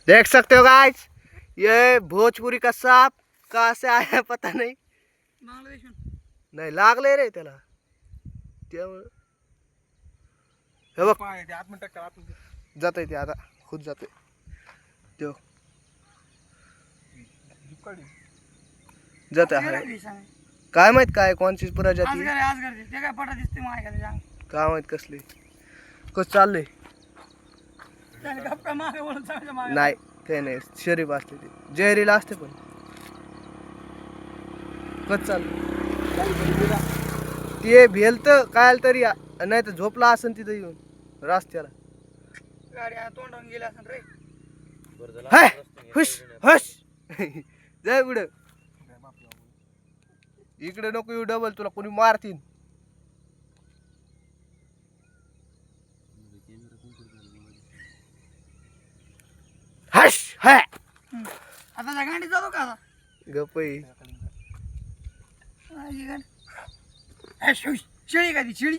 देख सकते हो गाइस, ये भोजपुरी का सांप कहाँ से आया पता नहीं. नाही लागले रे त्याला. त्यामुळे हे बघ जात ते आता खुद जाते तो जात आहे. काय माहित काय कोणची प्रजाती काय माहित कसली कस चाललंय. नाही ते नाही शरीफ असते ते जहरीला असते पण कस चाललंय ते भेलत काय तरी नाही तर झोपला असन तिथं येऊन रस्त्याला. तोंडावून गेला असेल रे. हाय हुश हुश जाय पुढं. इकडे नको येऊ डबल तुला कोणी मारतीन. हश हाय आता गांडी जातो का गपई शेळी का ती शेळी